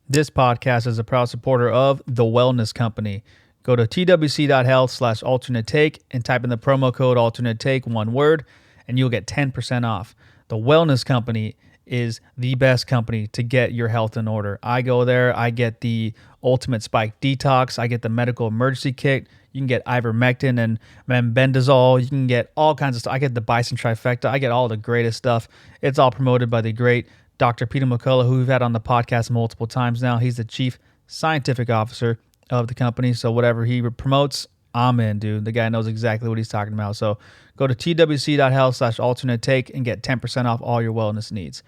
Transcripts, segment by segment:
This podcast is a proud supporter of The Wellness Company. Go to twc.health/alternate take and type in the promo code alternate take, one word, and you'll get 10% off. The Wellness Company is the best company to get your health in order. I go there, I get the Ultimate Spike Detox, I get the Medical Emergency Kit. You can get ivermectin and mebendazole. You can get all kinds of stuff. I get the Bison Trifecta. I get all the greatest stuff. It's all promoted by the great Dr. Peter McCullough, who we've had on the podcast multiple times now. He's the chief scientific officer of the company. So whatever he promotes, I'm in, dude. The guy knows exactly what he's talking about. So go to twc.health/alternate take and get 10% off all your wellness needs.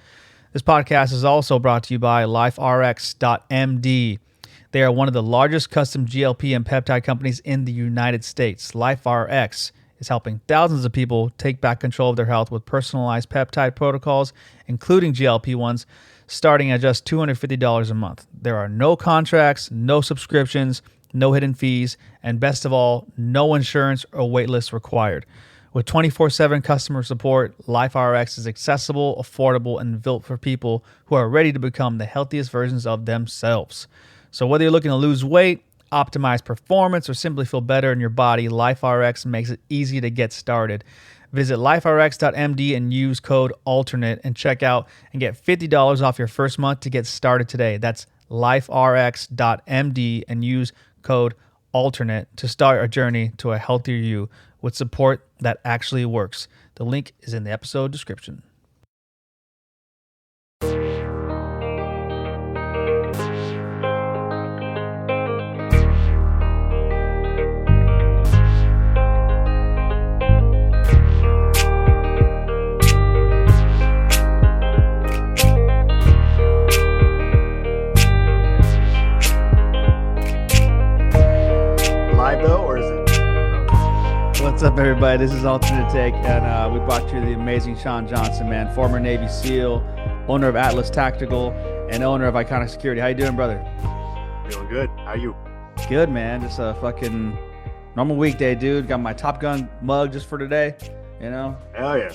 This podcast is also brought to you by LifeRx.md. They are one of the largest custom GLP and peptide companies in the United States. LifeRx is helping thousands of people take back control of their health with personalized peptide protocols, including GLP-1s, starting at just $250 a month. There are no contracts, no subscriptions, no hidden fees, and best of all, no insurance or wait lists required. With 24/7 customer support, LifeRx is accessible, affordable, and built for people who are ready to become the healthiest versions of themselves. So whether you're looking to lose weight, optimize performance, or simply feel better in your body, LifeRx makes it easy to get started. Visit liferx.md and use code ALTERNATE and check out and get $50 off your first month to get started today. That's liferx.md and use code ALTERNATE to start a journey to a healthier you with support that actually works. The link is in the episode description. What's up, everybody? This is Alternate Take, and we brought you the amazing Shawn Johnson, man, former Navy SEAL, owner of Atlas Tactical, and owner of Iconic Security. How you doing, brother? Feeling good. How you? Good, man. Just a fucking normal weekday, dude. Got my Top Gun mug just for today, you know? Hell yeah.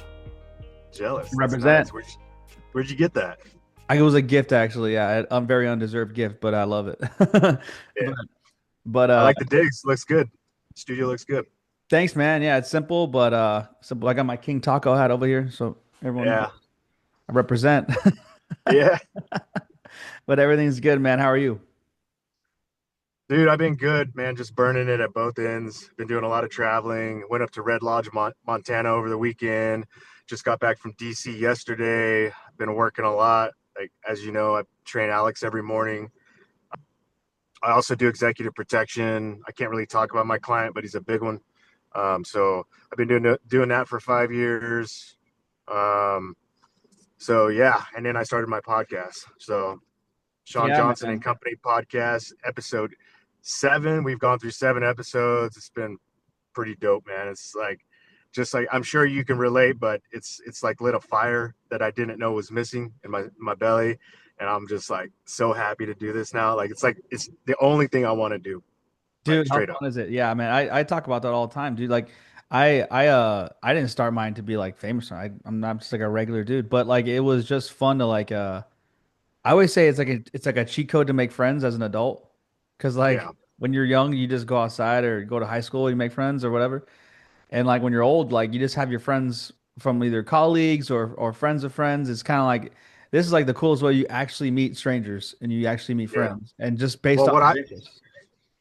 Jealous. Represent. Nice. Where'd you get that? It was a gift, actually. Yeah, a very undeserved gift, but I love it. Yeah. But I like the digs. Looks good. Studio looks good. Thanks, man. Yeah, it's simple, but simple. I got my King Taco hat over here, so everyone knows I represent. Yeah. But everything's good, man. How are you? Dude, I've been good, man. Just burning it at both ends. Been doing a lot of traveling. Went up to Red Lodge, Montana over the weekend. Just got back from DC yesterday. Been working a lot. Like, as you know, I train Alex every morning. I also do executive protection. I can't really talk about my client, but he's a big one. So I've been doing that for 5 years. So yeah, and then I started my podcast. So Shawn Johnson and Company Podcast, episode 7. We've gone through 7 episodes. It's been pretty dope, man. It's like, just like, I'm sure you can relate, but it's like lit a fire that I didn't know was missing in my belly. And I'm just like so happy to do this now. Like, it's the only thing I want to do. Dude, how fun is it? Yeah, man. I talk about that all the time, dude. Like, I didn't start mine to be like famous. I'm not just like a regular dude, but like it was just fun to like I always say it's like a cheat code to make friends as an adult. Cause like when you're young, you just go outside or go to high school, you make friends or whatever. And like when you're old, like you just have your friends from either colleagues or friends of friends. It's kind of like this is like the coolest way you actually meet strangers and you actually meet friends and just based on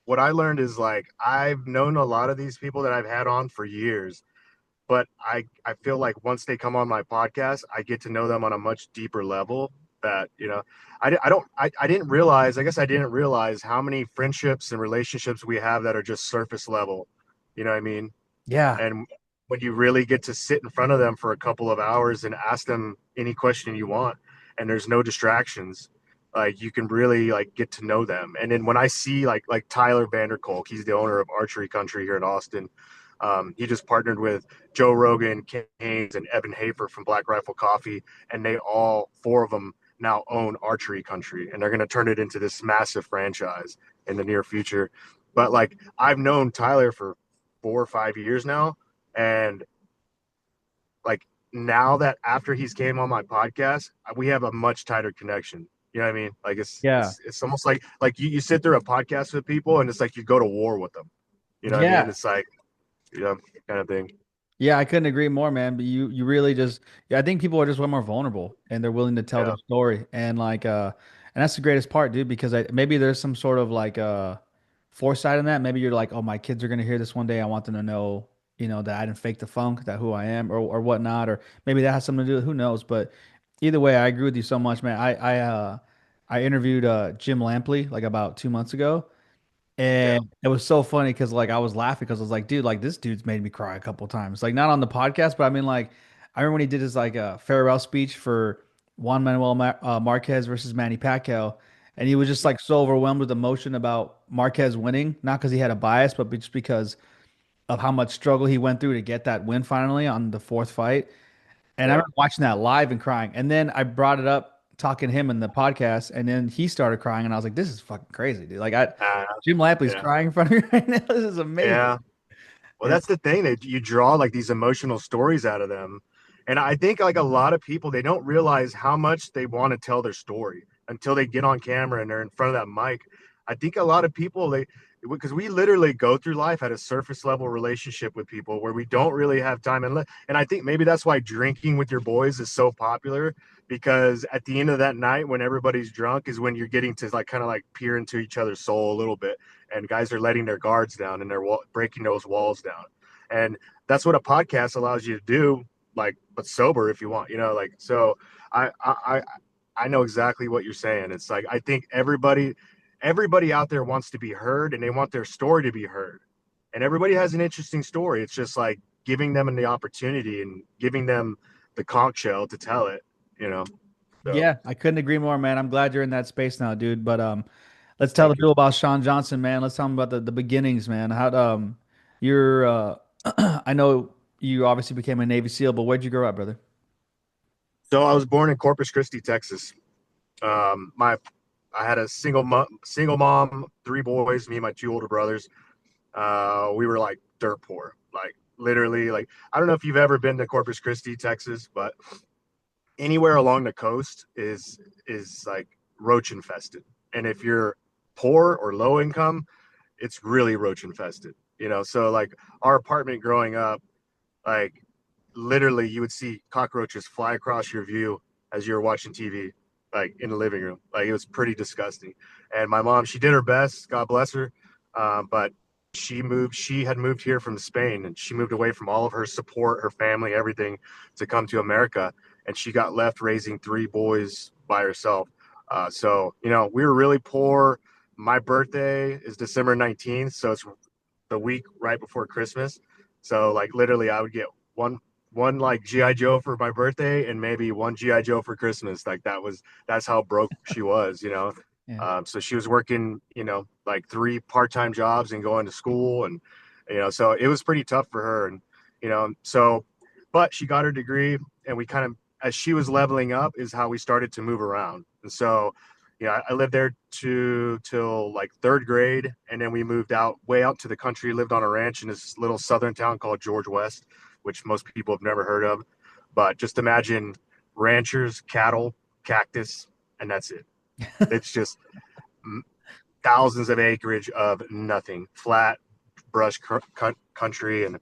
what I learned is like I've known a lot of these people that I've had on for years, but I feel like once they come on my podcast, I get to know them on a much deeper level that, you know, I didn't realize, I guess I didn't realize how many friendships and relationships we have that are just surface level. You know what I mean? Yeah. And when you really get to sit in front of them for a couple of hours and ask them any question you want, and there's no distractions, like you can really like get to know them. And then when I see like Tyler Vanderkolk, he's the owner of Archery Country here in Austin. He just partnered with Joe Rogan, Ken Haynes, and Evan Hafer from Black Rifle Coffee, and they all 4 of them now own Archery Country, and they're going to turn it into this massive franchise in the near future. But like I've known Tyler for 4 or 5 years now, and like now that after he's came on my podcast, we have a much tighter connection. You know what I mean? Like Yeah. it's almost like you sit through a podcast with people and it's like you go to war with them. You know what I mean? Yeah. It's like, you know, kind of thing. Yeah, I couldn't agree more, man. But you really just yeah, I think people are just way more vulnerable and they're willing to tell their Yeah. story. And like and that's the greatest part, dude, because maybe there's some sort of like foresight in that. Maybe you're like, oh, my kids are gonna hear this one day. I want them to know, that I didn't fake the funk, that who I am or whatnot, or maybe that has something to do with who knows. But either way, I agree with you so much, man. I interviewed Jim Lampley like about 2 months ago. Yeah. And it was so funny because like I was laughing because I was like, dude, like this dude's made me cry a couple times. Like not on the podcast, but I mean like I remember when he did his like farewell speech for Juan Manuel Marquez versus Manny Pacquiao, and he was just like so overwhelmed with emotion about Marquez winning, not because he had a bias, but just because of how much struggle he went through to get that win finally on the fourth fight. And I Yeah. remember watching that live and crying. And then I brought it up talking to him in the podcast, and then he started crying, and I was like, "This is fucking crazy, dude!" Like, Uh, Jim Lampley's yeah. crying in front of me right now. This is amazing. Yeah. Well, Yeah, that's the thing that you draw like these emotional stories out of them. And I think like a lot of people, they don't realize how much they want to tell their story until they get on camera and they're in front of that mic. I think a lot of people, because we literally go through life at a surface level relationship with people where we don't really have time. And I think maybe that's why drinking with your boys is so popular, because at the end of that night, when everybody's drunk, is when you're getting to like kind of like peer into each other's soul a little bit, and guys are letting their guards down and they're breaking those walls down. And that's what a podcast allows you to do, like, but sober if you want, like, so I, I, I know exactly what you're saying. It's like, I think everybody out there wants to be heard and they want their story to be heard. And everybody has an interesting story. It's just like giving them the opportunity and giving them the conch shell to tell it, you know? So yeah, I couldn't agree more, man. I'm glad you're in that space now, dude. But let's tell the thank you. people about Shawn Johnson, man. Let's tell them about the beginnings, man. How you're I know you obviously became a Navy SEAL, but where'd you grow up, brother? So I was born in Corpus Christi, Texas. My I had a single mom, three boys, me and my two older brothers. We were like dirt poor, like literally. Like, I don't know if you've ever been to Corpus Christi, Texas, but anywhere along the coast is like roach infested. And if you're poor or low income, it's really roach infested. So like our apartment growing up, like literally you would see cockroaches fly across your view as you were watching TV, like in the living room. Like, it was pretty disgusting. And my mom, she did her best, God bless her, but she had moved here from Spain, and she moved away from all of her support, her family, everything, to come to America. And she got left raising three boys by herself. So we were really poor. My birthday is December 19th, so it's the week right before Christmas. So like literally I would get one like GI Joe for my birthday and maybe one GI Joe for Christmas. Like that's how broke she was. Yeah. So she was working, like three part-time jobs and going to school, and so it was pretty tough for her. And so but she got her degree, and we kind of, as she was leveling up, is how we started to move around. And so I lived there till like third grade, and then we moved way out to the country, lived on a ranch in this little southern town called George West, which most people have never heard of. But just imagine ranchers, cattle, cactus, and that's it. It's just thousands of acreage of nothing, flat brush country. And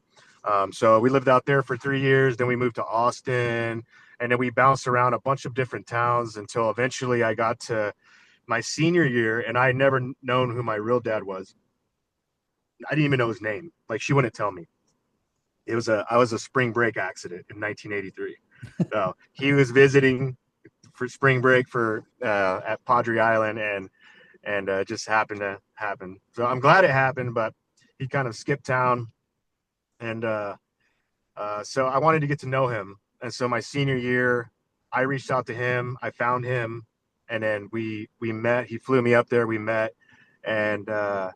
so we lived out there for 3 years. Then we moved to Austin, and then we bounced around a bunch of different towns until eventually I got to my senior year, and I had never known who my real dad was. I didn't even know his name. Like, she wouldn't tell me. I was a spring break accident in 1983. So he was visiting for spring break at Padre Island, and just happened to happen. So I'm glad it happened, but he kind of skipped town, and so I wanted to get to know him. And so my senior year, I reached out to him. I found him, and then we met. He flew me up there. We met, and uh,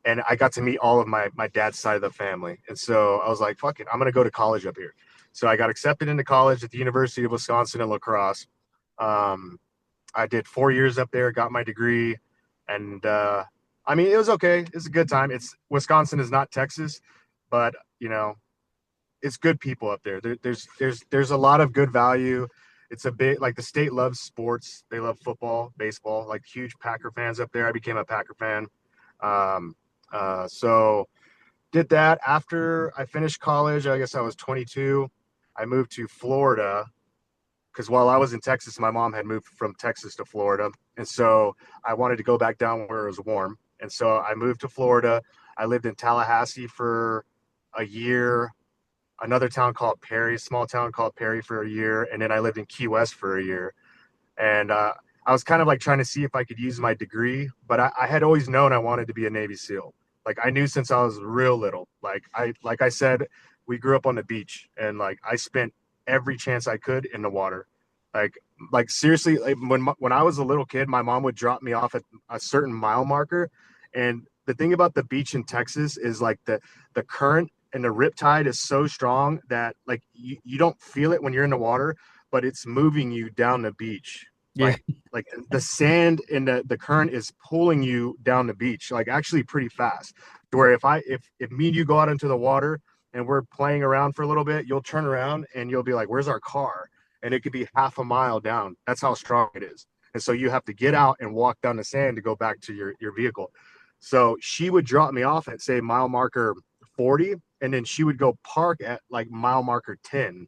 and I got to meet all of my dad's side of the family. And so I was like, fuck it, I'm gonna go to college up here. So I got accepted into college at the University of Wisconsin in La Crosse. Um, I did 4 years up there, got my degree, and I mean, it was okay. It's a good time. Wisconsin is not Texas, but it's good people up there. There's a lot of good value. It's a bit like the state loves sports. They love football, baseball, like huge Packer fans up there. I became a Packer fan. Um, so did that after I finished college. I guess I was 22. I moved to Florida because while I was in Texas, my mom had moved from Texas to Florida. And so I wanted to go back down where it was warm. And so I moved to Florida. I lived in Tallahassee for a year, another town called Perry, small town called Perry for a year. And then I lived in Key West for a year. And I was kind of like trying to see if I could use my degree, but I had always known I wanted to be a Navy SEAL. Like I knew since I was real little. Like I said, we grew up on the beach, and like I spent every chance I could in the water. Like like seriously, like when I was a little kid, my mom would drop me off at a certain mile marker, and the thing about the beach in Texas is like the current and the rip tide is so strong that like you don't feel it when you're in the water, but it's moving you down the beach. Yeah. Like the sand and the current is pulling you down the beach, like actually pretty fast. To where if me and you go out into the water and we're playing around for a little bit, you'll turn around and you'll be like, "Where's our car?" And it could be half a mile down. That's how strong it is. And so you have to get out and walk down the sand to go back to your vehicle. So she would drop me off at say mile marker 40, and then she would go park at like mile marker 10.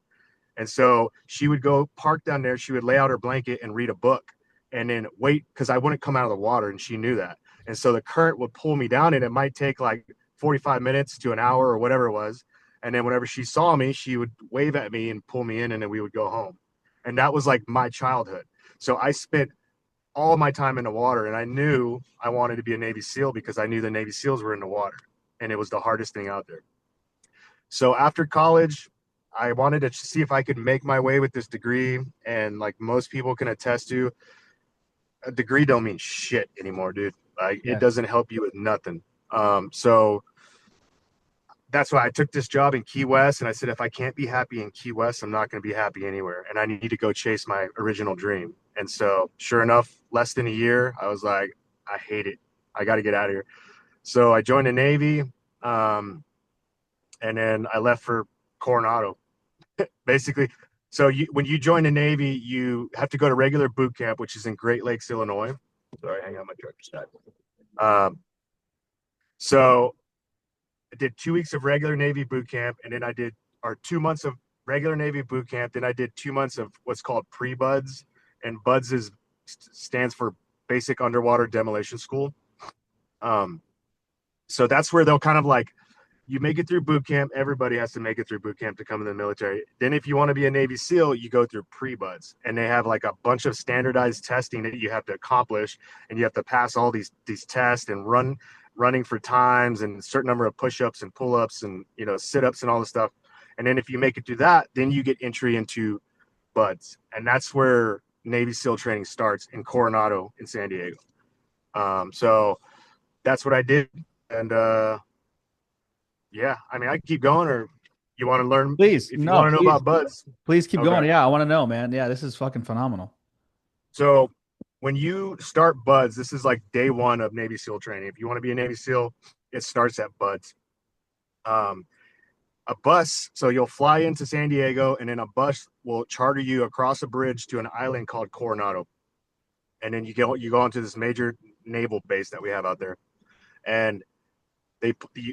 And so she would go park down there. She would lay out her blanket and read a book and then wait because I wouldn't come out of the water. And she knew that. And so the current would pull me down, and it might take like 45 minutes to an hour or whatever it was. And then whenever she saw me, she would wave at me and pull me in, and then we would go home. And that was like my childhood. So I spent all my time in the water, and I knew I wanted to be a Navy SEAL because I knew the Navy SEALs were in the water, and it was the hardest thing out there. So after college, I wanted to see if I could make my way with this degree. And like most people can attest to, a degree don't mean shit anymore, dude. Like it Yeah. doesn't help you with nothing. So that's why I took this job in Key West. And I said, if I can't be happy in Key West, I'm not going to be happy anywhere. And I need to go chase my original dream. And so sure enough, less than a year, I was like, I hate it. I got to get out of here. So I joined the Navy. And then I left for Coronado. Basically. So when you join the Navy, you have to go to regular boot camp, which is in Great Lakes, Illinois. Sorry, hang on, my truck just died. So I did 2 weeks of regular Navy boot camp, and then I did, or 2 months of regular Navy boot camp. Then I did 2 months of what's called pre-BUDS, and BUDS stands for Basic Underwater Demolition School. So that's where they'll kind of like, you make it through boot camp. Everybody has to make it through boot camp to come in the military. Then if you want to be a Navy SEAL, you go through pre-BUDS, and they have like a bunch of standardized testing that you have to accomplish, and you have to pass all these tests and running for times and a certain number of push-ups and pull-ups and sit-ups and all this stuff. And then if you make it through that, then you get entry into BUDS, and that's where Navy SEAL training starts in Coronado in San Diego. So that's what I did, and yeah, I mean, I can keep going, or you want to learn? Please. If you No, want to know please. about BUDS. Please keep Okay. going. Yeah, I want to know, man. Yeah, this is fucking phenomenal. So when you start BUDS, this is like day one of Navy SEAL training. If you want to be a Navy SEAL, it starts at BUDS. A bus, so you'll fly into San Diego, and then a bus will charter you across a bridge to an island called Coronado. And then you go onto this major naval base that we have out there. And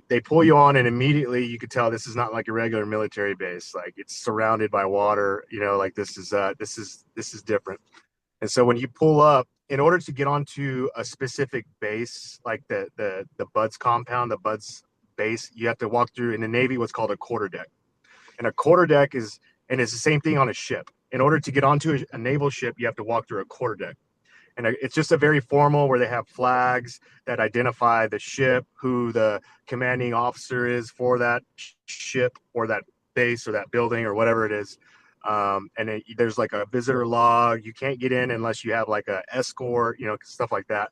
they pull you on, and immediately you could tell this is not like a regular military base. Like it's surrounded by water, like this is different. And so when you pull up, in order to get onto a specific base, like the BUDS compound, the BUDS base, you have to walk through in the Navy what's called a quarterdeck. And a quarterdeck it's the same thing on a ship. In order to get onto a naval ship, you have to walk through a quarterdeck. And it's just a very formal where they have flags that identify the ship, who the commanding officer is for that ship or that base or that building or whatever it is. And there's like a visitor log. You can't get in unless you have like a escort, stuff like that.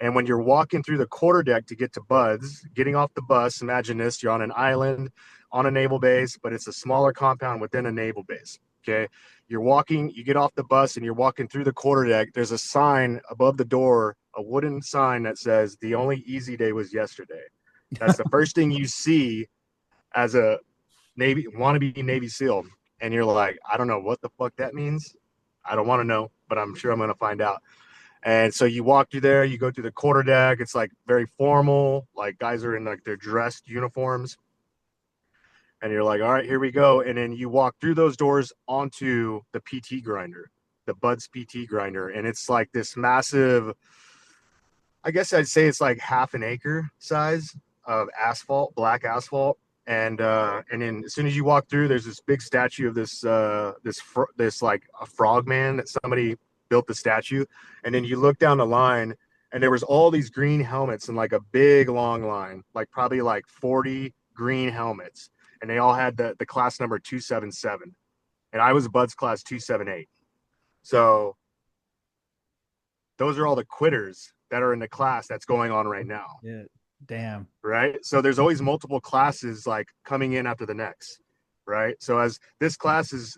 And when you're walking through the quarterdeck to get to BUDS, getting off the bus, imagine this, you're on an island on a naval base, but it's a smaller compound within a naval base. Okay. You get off the bus and you're walking through the quarterdeck. There's a sign above the door, a wooden sign that says, "The only easy day was yesterday." That's the first thing you see as a wannabe Navy SEAL. And you're like, I don't know what the fuck that means. I don't want to know, but I'm sure I'm going to find out. And so you walk through there, you go through the quarter deck. It's like very formal. Like guys are in like their dressed uniforms. And you're like, all right, here we go. And then you walk through those doors onto the PT grinder, the Buds PT grinder. And it's like this massive, I guess I'd say it's like half an acre size of asphalt, black asphalt. And then as soon as you walk through, there's this big statue of this like a frog man that somebody built the statue. And then you look down the line, and there was all these green helmets in like a big long line, like probably like 40 green helmets, and they all had the class number 277, and I was Buds class 278. So those are all the quitters that are in the class that's going on right now. Yeah. Damn. Right. So there's always multiple classes like coming in after the next. Right. So as this class is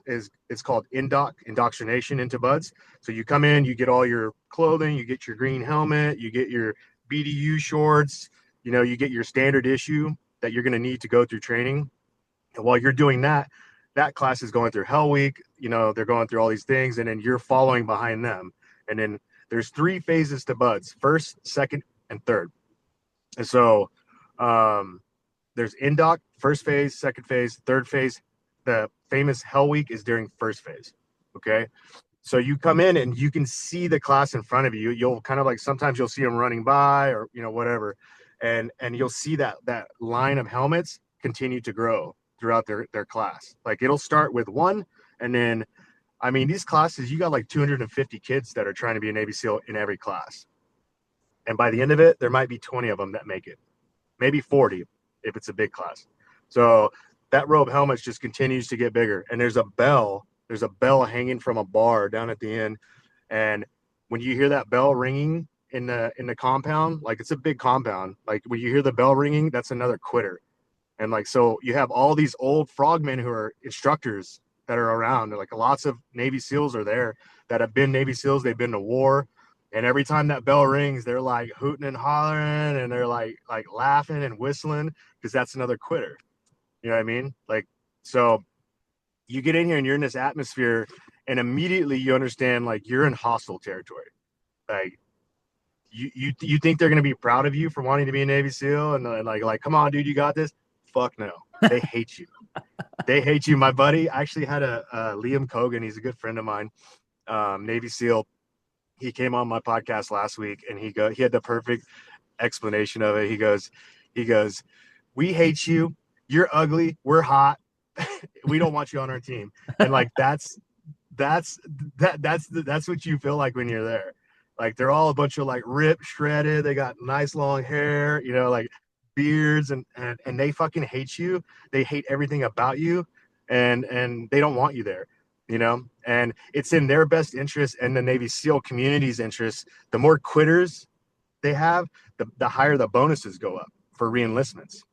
it's called indoctrination into Buds. So you come in, you get all your clothing, you get your green helmet, you get your BDU shorts, you get your standard issue that you're going to need to go through training. And while you're doing that, that class is going through Hell Week. They're going through all these things, and then you're following behind them. And then there's 3 phases to Buds: first, second, and third. And so there's Indoc, first phase, second phase, third phase. The famous Hell Week is during first phase. Okay. So you come in and you can see the class in front of you. You'll kind of like, sometimes you'll see them running by or, whatever. And you'll see that line of helmets continue to grow throughout their class. Like it'll start with 1. And then, I mean, these classes, you got like 250 kids that are trying to be a Navy SEAL in every class. And by the end of it, there might be 20 of them that make it, maybe 40 if it's a big class. So that row of helmets just continues to get bigger. And there's a bell hanging from a bar down at the end. And when you hear that bell ringing in the compound, like it's a big compound, like when you hear the bell ringing, that's another quitter. And like, so you have all these old frogmen who are instructors that are around. Like lots of Navy SEALs are there that have been Navy SEALs. They've been to war. And every time that bell rings, they're like hooting and hollering, and they're like laughing and whistling, because that's another quitter. You know what I mean? Like, so you get in here and you're in this atmosphere, and immediately you understand like you're in hostile territory. Like you think they're gonna be proud of you for wanting to be a Navy SEAL, and like come on, dude, you got this. Fuck no, they hate you. They hate you. My buddy actually had a Liam Cogan. He's a good friend of mine, Navy SEAL. He came on my podcast last week, and he had the perfect explanation of it. He goes, we hate you. You're ugly. We're hot. We don't want you on our team. And like, that's what you feel like when you're there. Like they're all a bunch of like ripped, shredded. They got nice long hair, like beards, and they fucking hate you. They hate everything about you, and they don't want you there. And it's in their best interest and the Navy SEAL community's interest. The more quitters they have, the higher the bonuses go up for reenlistments.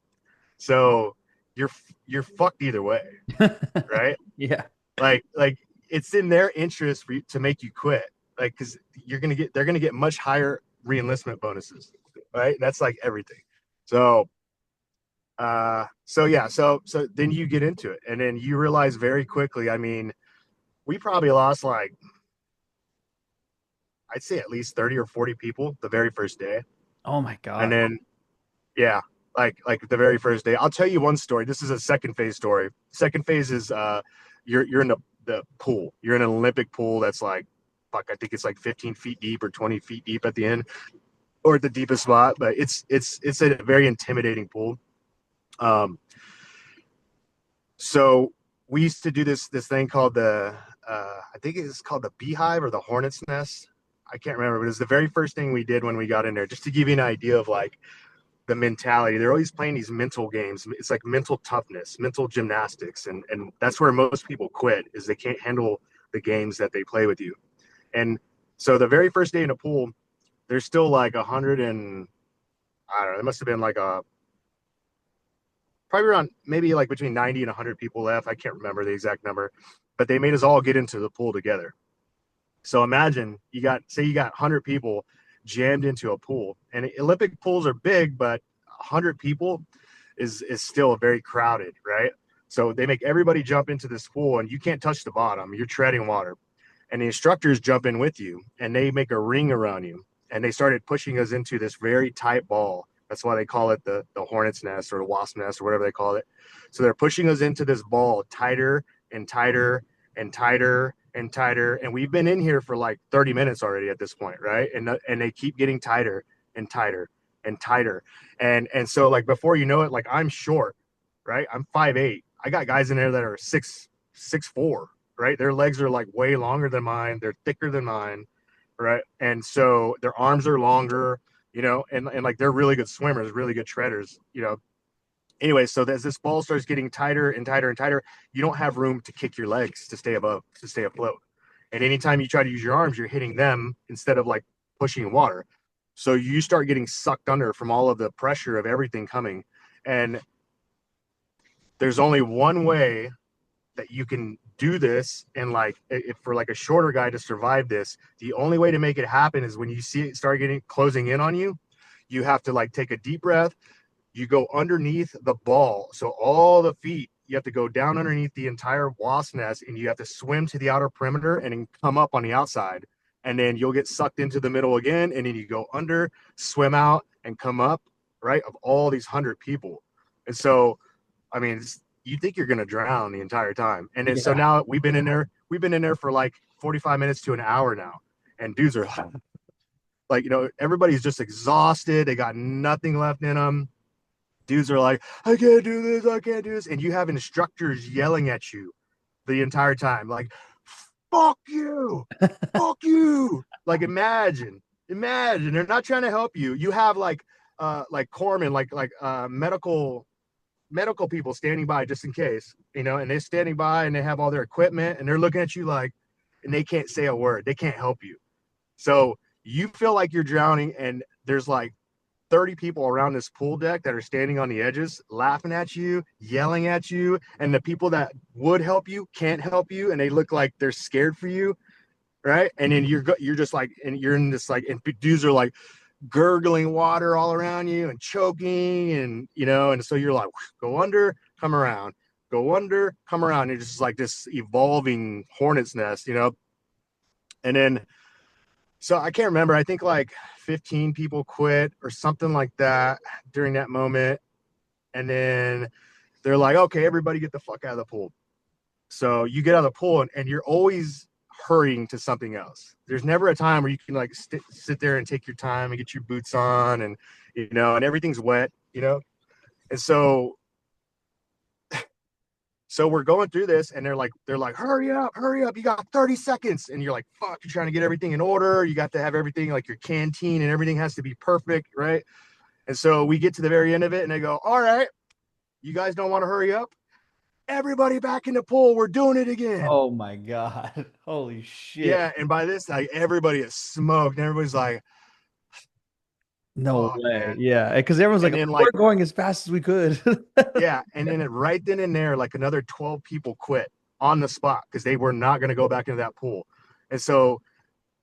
So you're fucked either way, right? Yeah. Like it's in their interest for you to make you quit, like, because they're gonna get much higher reenlistment bonuses, right? That's like everything. So then you get into it, and then you realize very quickly. I mean, we probably lost like, I'd say at least 30 or 40 people the very first day. Oh my God. And then, yeah, like the very first day. I'll tell you one story. This is a second phase story. Second phase is you're in the pool. You're in an Olympic pool that's like, I think it's like 15 feet deep or 20 feet deep at the end, or at the deepest spot. But it's a very intimidating pool. So we used to do this thing called I think it's called the beehive or the hornet's nest. I can't remember, but it was the very first thing we did when we got in there, just to give you an idea of like the mentality. They're always playing these mental games. It's like mental toughness, mental gymnastics. And that's where most people quit, is they can't handle the games that they play with you. And so the very first day in the pool, there's still like 100 and I don't know, it must have been like probably around maybe like between 90 and 100 people left. I can't remember the exact number, but they made us all get into the pool together. So imagine you got 100 people jammed into a pool, and Olympic pools are big, but 100 people is still very crowded, right? So they make everybody jump into this pool, and you can't touch the bottom. You're treading water. and the instructors jump in with you, and they make a ring around you, and they started pushing us into this very tight ball. That's why they call it the hornet's nest or the wasp nest or whatever they call it. So they're pushing us into this ball tighter and tighter and tighter and tighter. And we've been in here for like 30 minutes already at this point, right? And they keep getting tighter and tighter and tighter. And so like before you know it, like I'm short, right? I'm 5'8". I got guys in there that are 6'4", right? Their legs are like way longer than mine. They're thicker than mine, right? And so their arms are longer, and like they're really good swimmers, really good treaders, Anyway, so as this ball starts getting tighter and tighter and tighter, you don't have room to kick your legs to stay afloat. And anytime you try to use your arms, you're hitting them instead of like pushing water. So you start getting sucked under from all of the pressure of everything coming. And there's only one way that you can do this. And like, if for like a shorter guy to survive this, the only way to make it happen is when you see it start closing in on you, you have to like take a deep breath. You go underneath the ball. So all the feet, you have to go down underneath the entire wasp nest, and you have to swim to the outer perimeter and then come up on the outside. And then you'll get sucked into the middle again. And then you go under, swim out, and come up, right? Of all these 100 people. And so, I mean, you think you're going to drown the entire time. And then so now we've been in there for like 45 minutes to an hour now. And dudes are like, everybody's just exhausted. They got nothing left in them. Dudes are like, I can't do this. And you have instructors yelling at you the entire time. Like, fuck you. Fuck you. Like, imagine. They're not trying to help you. You have like corpsmen, like medical people standing by just in case, and they're standing by and they have all their equipment and they're looking at you like, and they can't say a word. They can't help you. So you feel like you're drowning, and there's like 30 people around this pool deck that are standing on the edges, laughing at you, yelling at you. And the people that would help you can't help you. And they look like they're scared for you. Right. And then you're just like, and you're in this, like, and dudes are like gurgling water all around you and choking. And, and so you're like, go under, come around, go under, come around. And it's just like this evolving hornet's nest, and then, so I can't remember. I think like 15 people quit or something like that during that moment. And then they're like, okay, everybody get the fuck out of the pool. So you get out of the pool, and you're always hurrying to something else. There's never a time where you can like sit there and take your time and get your boots on, and, and everything's wet, And so we're going through this, and they're like, hurry up. You got 30 seconds. And you're like, fuck, you're trying to get everything in order. You got to have everything, like your canteen and everything has to be perfect. Right. And so we get to the very end of it, and they go, all right, you guys don't want to hurry up. Everybody back in the pool. We're doing it again. Oh my God. Holy shit. Yeah. And by this, like, everybody is smoked, and everybody's like, no way. Man. Yeah. Because everyone's like, then, we're going as fast as we could. Yeah. And then right then and there, like another 12 people quit on the spot because they were not going to go back into that pool. And so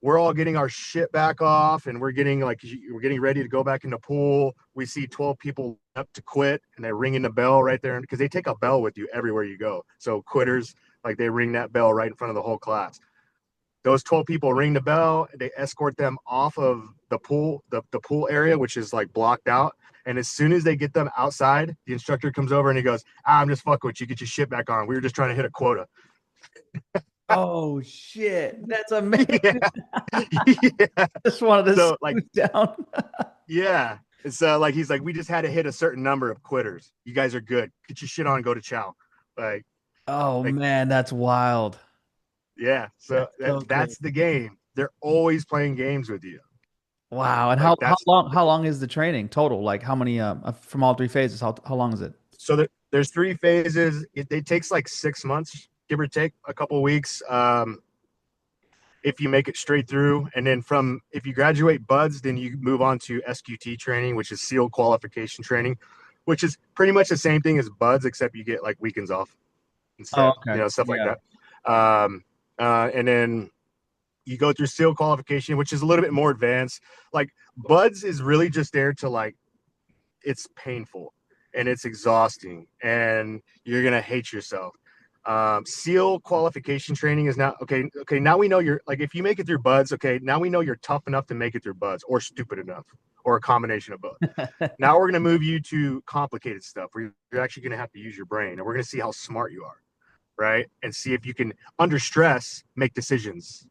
we're all getting our shit back off, and we're getting ready to go back in the pool. We see 12 people up to quit, and they're ringing the bell right there because they take a bell with you everywhere you go. So quitters, like, they ring that bell right in front of the whole class. Those 12 people ring the bell. They escort them off of the pool, the pool area, which is like blocked out. And as soon as they get them outside, the instructor comes over and he goes, I'm just fucking with you. Get your shit back on. We were just trying to hit a quota. Oh shit. That's amazing. Yeah. Just wanted to down. Yeah. And so like, he's like, we just had to hit a certain number of quitters. You guys are good. Get your shit on and go to chow. Like, man, that's wild. Yeah. So that's the game. They're always playing games with you. Wow. And like, how long is the training total? Like how many from all three phases? How long is it? So there's 3 phases. It takes like 6 months, give or take a couple of weeks. If you make it straight through, and then if you graduate BUDS, then you move on to SQT training, which is SEAL qualification training, which is pretty much the same thing as BUDS, except you get like weekends off instead, stuff like that. And then you go through SEAL qualification, which is a little bit more advanced. Like BUDS is really just there to like, it's painful and it's exhausting and you're going to hate yourself. SEAL qualification training is now okay. Okay, now we know you're like if you make it through buds. Okay, now we know you're tough enough to make it through buds, or stupid enough, or a combination of both. Now we're going to move you to complicated stuff where you're actually going to have to use your brain, and we're going to see how smart you are, right? And see if you can, under stress, make decisions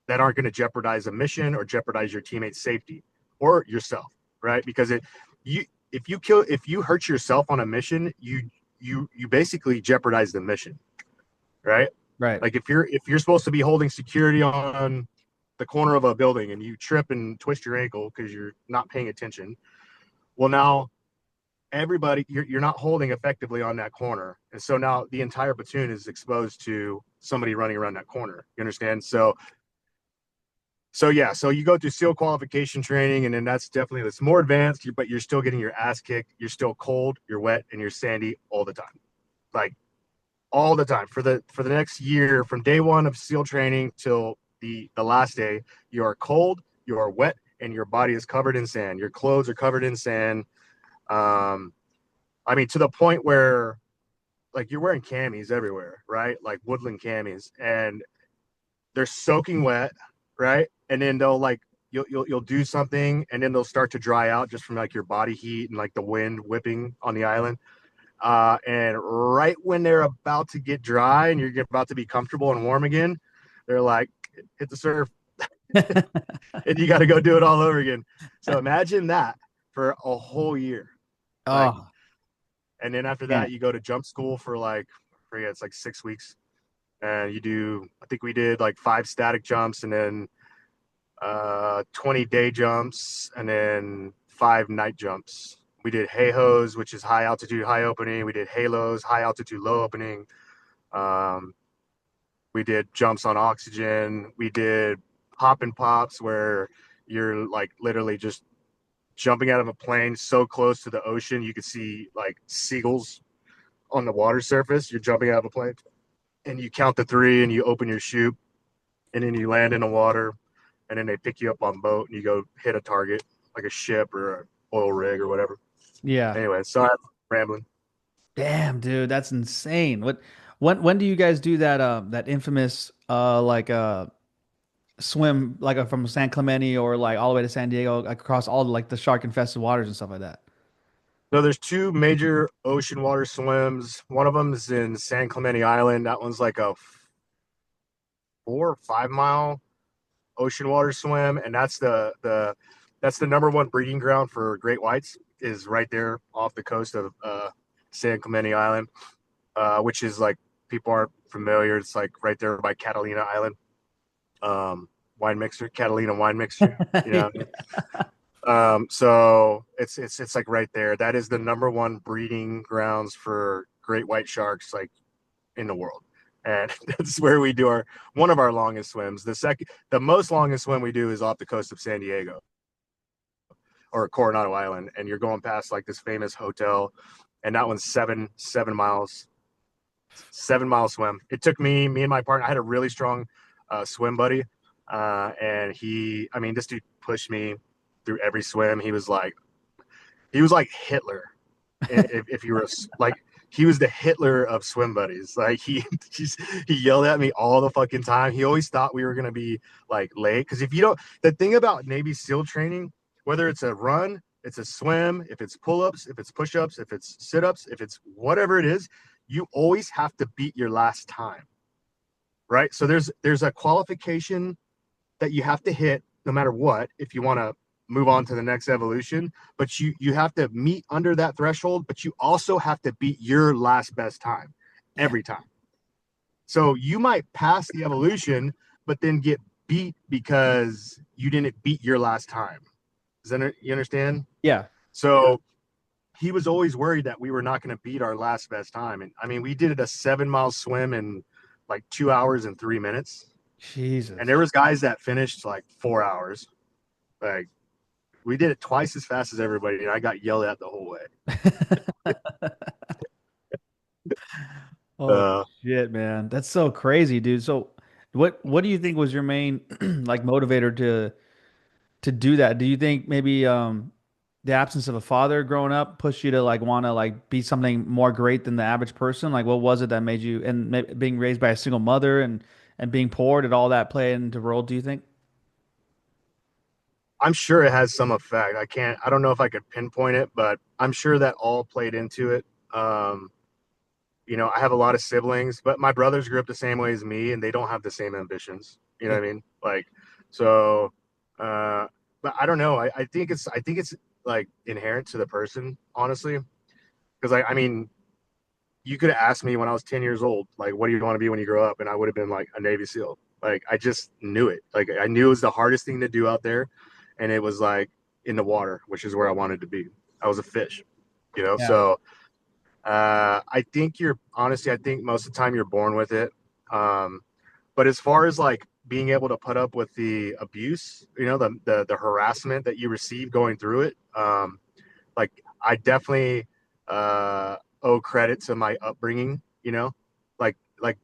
that aren't going to jeopardize a mission or jeopardize your teammates' safety or yourself, right? Because you if you hurt yourself on a mission, you basically jeopardize the mission, right? Right. Like if you're supposed to be holding security on the corner of a building and you trip and twist your ankle because you're not paying attention, well now everybody you're not holding effectively on that corner, and so now the entire platoon is exposed to somebody running around that corner. You understand? So yeah, so you go through SEAL qualification training, and then that's definitely that's more advanced, but you're still getting your ass kicked. You're still cold, you're wet, and you're sandy all the time, like all the time for the next year, from day one of SEAL training till the last day. You are cold, you are wet, and your body is covered in sand. Your clothes are covered in sand. I mean, to the point where like you're wearing camis everywhere, right? Like woodland camis, and they're soaking wet, right? And then they'll like you'll do something, and then they'll start to dry out just from like your body heat and like the wind whipping on the island. And right when they're about to get dry and you're about to be comfortable and warm again, they're like, hit the surf, and you got to go do it all over again. So imagine that for a whole year. Like, Oh, and then after man. that, you go to jump school for like, I forget, it's like 6 weeks. And you do, I think we did like 5 static jumps, and then 20 day jumps, and then 5 night jumps. We did HALOs, which is high altitude, high opening. We did halos, high altitude, low opening. Um, we did jumps on oxygen. We did hop and pops, where you're like literally just jumping out of a plane so close to the ocean you could see like seagulls on the water surface. You're jumping out of a plane, and you count the three, and you open your chute, and then you land in the water, and then they pick you up on boat, and you go hit a target like a ship or an oil rig or whatever. Yeah. Anyway, sorry, I'm rambling. Damn, dude, that's insane. When do you guys do that that infamous like swim like from San Clemente or like all the way to San Diego, like across all like the shark infested waters and stuff like that? So there's two major ocean water swims. One of them is in San Clemente Island. That one's like a 4 or 5 mile ocean water swim, and that's the number one breeding ground for great whites. Is right there off the coast of San Clemente Island, which is like people aren't familiar. It's like right there by Catalina Island, wine mixer, Catalina wine mixture. You know, so it's like right there. That is the number one breeding grounds for great white sharks, like in the world. And that's where we do our one of our longest swims. The most longest swim we do is off the coast of San Diego or Coronado Island, and you're going past like this famous hotel, and that one's 7 miles, 7 mile swim. It took me and my partner. I had a really strong swim buddy, and I mean, this dude pushed me through every swim. He was like Hitler, if you were like he was the Hitler of swim buddies. Like he yelled at me all the fucking time. He always thought we were gonna be like late, because if you don't, the thing about Navy SEAL training, whether it's a run, it's a swim, if it's pull-ups, if it's push-ups, if it's sit-ups, if it's whatever it is, you always have to beat your last time, right? So there's a qualification that you have to hit no matter what if you want to move on to the next evolution, but you have to meet under that threshold, but you also have to beat your last best time Yeah. every time. So you might pass the evolution but then get beat because you didn't beat your last time. You understand? Yeah. So he was always worried that we were not going to beat our last best time. And I mean, we did a 7 mile swim in like 2 hours and 3 minutes, and Jesus. there was guys that finished like 4 hours. Like, we did it twice as fast as everybody, and I got yelled at the whole way. Oh Uh, shit, man. That's so crazy, dude. So what do you think was your main like motivator to do that? Do you think maybe the absence of a father growing up pushed you to like want to like be something more great than the average person? Like, what was it that made you, and being raised by a single mother and being poor, did all that play into role, do you think? I'm sure it has some effect. I don't know if I could pinpoint it, but I'm sure that all played into it. Um, I have a lot of siblings, but my brothers grew up the same way as me, and they don't have the same ambitions. You know Yeah. what I mean? Like, so, uh, but I don't know. I think it's like inherent to the person, honestly. Because I mean, you could have asked me when I was 10 years old, like, what do you want to be when you grow up? And I would have been like a Navy SEAL. Like, I just knew it. Like, I knew it was the hardest thing to do out there. And it was like in the water, which is where I wanted to be. I was a fish, Yeah. So I think I think most of the time you're born with it. Um, but as far as like being able to put up with the abuse, the harassment that you receive going through it, like I definitely owe credit to my upbringing. Like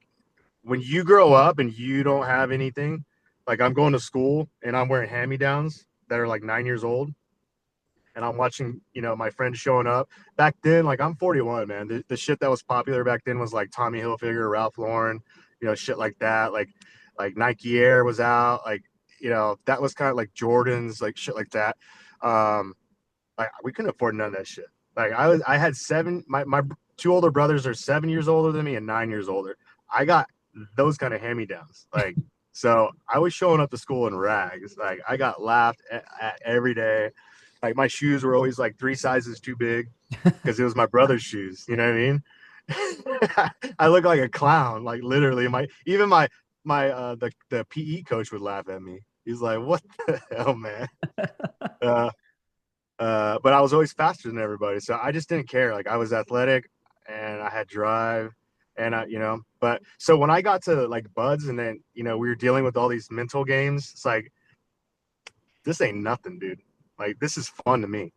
when you grow up and you don't have anything, like I'm going to school and I'm wearing hand-me-downs that are like 9 years old, and I'm watching, my friends showing up. Back then, like I'm 41, man. The shit that was popular back then was like Tommy Hilfiger, Ralph Lauren, shit like that. Like Nike Air was out. Like, that was kind of like Jordans, like shit like that. Um, like we couldn't afford none of that shit. Like I had my two older brothers are 7 years older than me and 9 years older. I got those kind of hand-me-downs. Like, so I was showing up to school in rags. Like I got laughed at every day. Like my shoes were always like 3 sizes too big because it was my brother's shoes. You know what I mean? I look like a clown. Like literally, the PE coach would laugh at me. He's like, "What the hell, man?" Uh, but I was always faster than everybody, so I just didn't care. Like I was athletic and I had drive, and But so when I got to like buds, and then we were dealing with all these mental games, it's like this ain't nothing, dude. Like this is fun to me. Yeah.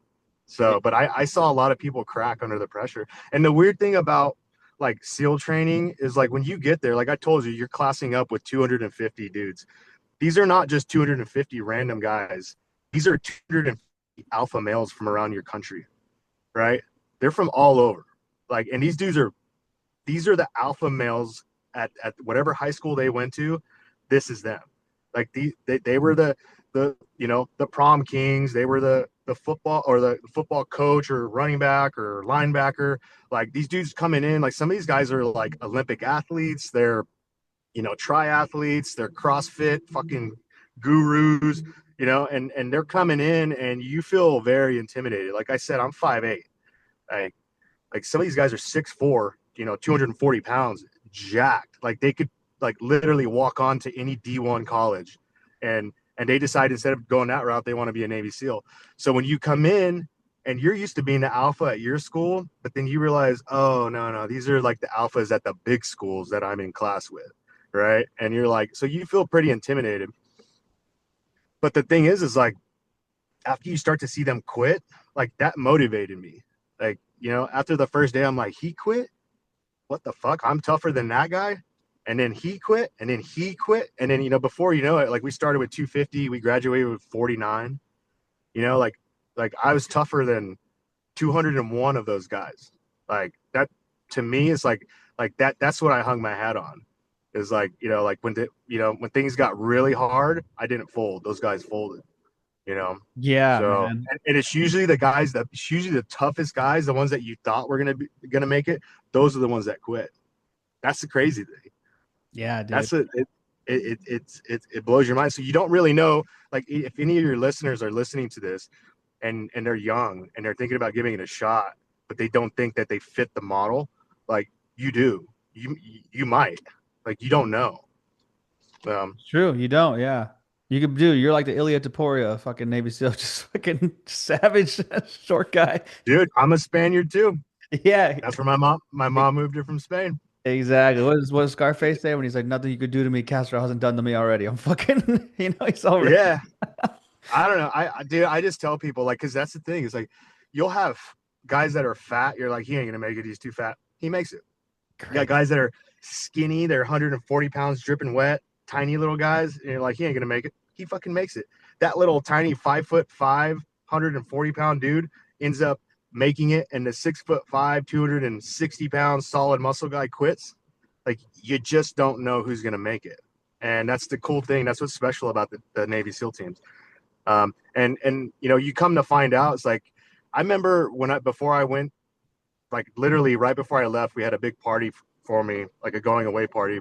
So, but I saw a lot of people crack under the pressure. And the weird thing about like SEAL training is like when you get there, like I told you, you're classing up with 250 dudes. These are not just 250 random guys. These are 250 alpha males from around your country, right? They're from all over. Like, and these are the alpha males at whatever high school they went to. This is them. Like they were the prom kings. They were the football or the football coach or running back or linebacker. Like these dudes coming in, like some of these guys are like Olympic athletes. They're triathletes. They're CrossFit fucking gurus. And they're coming in, and you feel very intimidated. Like I said, I'm 5'8". Like some of these guys are 6'4", 240 pounds, jacked. Like they could like literally walk on to any D1 college, and they decide instead of going that route, they want to be a Navy SEAL. So when you come in and you're used to being the alpha at your school, but then you realize, oh no, these are like the alphas at the big schools that I'm in class with, right? And you're like, so you feel pretty intimidated. But the thing is like after you start to see them quit, like that motivated me. Like, after the first day, I'm like, he quit? What the fuck? I'm tougher than that guy. And then he quit, and then he quit. And then, before you know it, like we started with 250, we graduated with 49. Like I was tougher than 201 of those guys. Like that to me is like that's what I hung my hat on. Is like, like when things got really hard, I didn't fold. Those guys folded, you know. Yeah, So, man. and it's usually it's usually the toughest guys, the ones that you thought were gonna make it. Those are the ones that quit. That's the crazy thing. Yeah, dude. That's it blows your mind. So you don't really know, like if any of your listeners are listening to this and they're young and they're thinking about giving it a shot, but they don't think that they fit the model, like you do. You might. Like you don't know. It's true. You don't. Yeah. You could do. You're like the Ilya Taporia, fucking Navy SEAL, just fucking savage short guy. Dude, I'm a Spaniard too. Yeah, That's where my mom moved here from Spain. exactly. What does Scarface say when he's like, "Nothing you could do to me, Castro hasn't done to me already." I'm fucking, he's already. Yeah. I don't know. Dude, I just tell people like, cause that's the thing. Is like, you'll have guys that are fat. You're like, he ain't gonna make it. He's too fat. He makes it. You got Great. guys that are skinny. They're 140 pounds, dripping wet, tiny little guys. And you're like, he ain't gonna make it. He fucking makes it. That little tiny 5'5", 140-pound dude ends up making it, and the 6'5", 260-pound solid muscle guy quits. Like, you just don't know who's going to make it. And that's the cool thing. That's what's special about the Navy SEAL teams. And you come to find out, it's like, I remember before I went, like literally right before I left, we had a big party for me, like a going away party.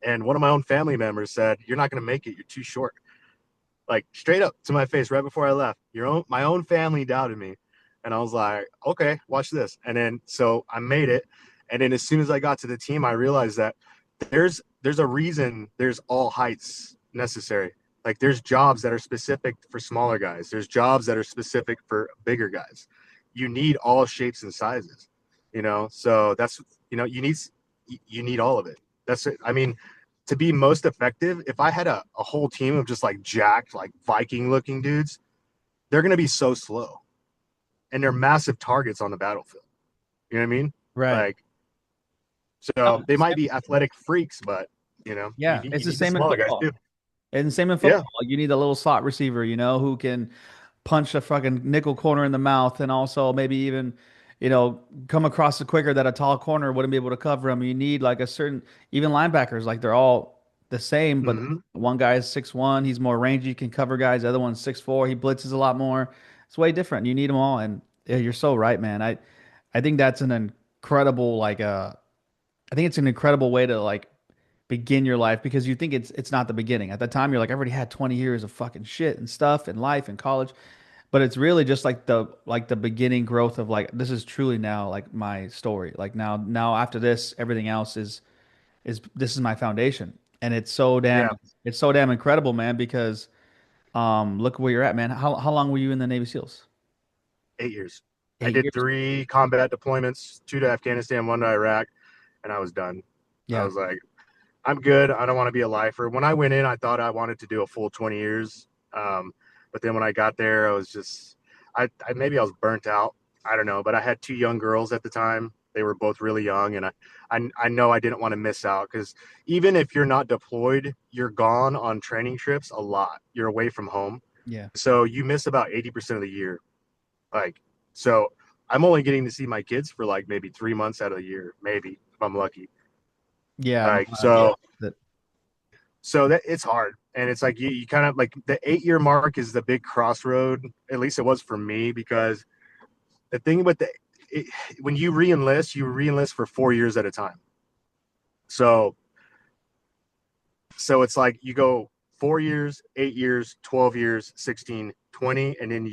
And one of my own family members said, "You're not going to make it. You're too short." Like, straight up to my face right before I left. My own family doubted me. And I was like, okay, watch this. And then, so I made it. And then as soon as I got to the team, I realized that there's a reason there's all heights necessary. Like, there's jobs that are specific for smaller guys. There's jobs that are specific for bigger guys. You need all shapes and sizes, so that's, you need all of it. That's it. I mean, to be most effective, if I had a whole team of just like jacked, like Viking looking dudes, they're going to be so slow, and they're massive targets on the battlefield. You know what I mean? Right. Like, so they might be athletic freaks, but yeah, it's the same in football. And the same in football. Yeah. You need a little slot receiver, who can punch a fucking nickel corner in the mouth, and also maybe even, come across the quicker that a tall corner wouldn't be able to cover him. You need like a certain, even linebackers, like they're all the same, but one guy is 6'1", he's more rangy, can cover guys. The other one's 6'4", he blitzes a lot more. It's way different. You need them all, and yeah, you're so right, man. I think that's an incredible I think it's an incredible way to like begin your life, because you think it's not the beginning. At the time, you're like, I've already had 20 years of fucking shit and stuff and life and college. But it's really just like the beginning growth of like, this is truly now like my story. Like now after this, everything else is this is my foundation. And it's so damn incredible, man, because look where you're at, man. How long were you in the Navy SEALs? 8 years. I 8 did years. 3 combat deployments, 2 to Afghanistan, 1 to Iraq, and I was done. Yeah. I was like, I'm good. I don't want to be a lifer. When I went in, I thought I wanted to do a full 20 years. But then when I got there, I was just, maybe I was burnt out. I don't know, but I had 2 young girls at the time. They were both really young, and I know I didn't want to miss out, because even if you're not deployed, you're gone on training trips a lot. You're away from home. Yeah. So you miss about 80% of the year. Like, so I'm only getting to see my kids for like maybe 3 months out of the year, maybe if I'm lucky. Yeah. Like, so that it's hard. And it's like, you kind of like, the 8-year mark is the big crossroad. At least it was for me, because the thing with when you re-enlist for 4 years at a time. So it's like you go 4 years, 8 years, 12 years, 16, 20, and then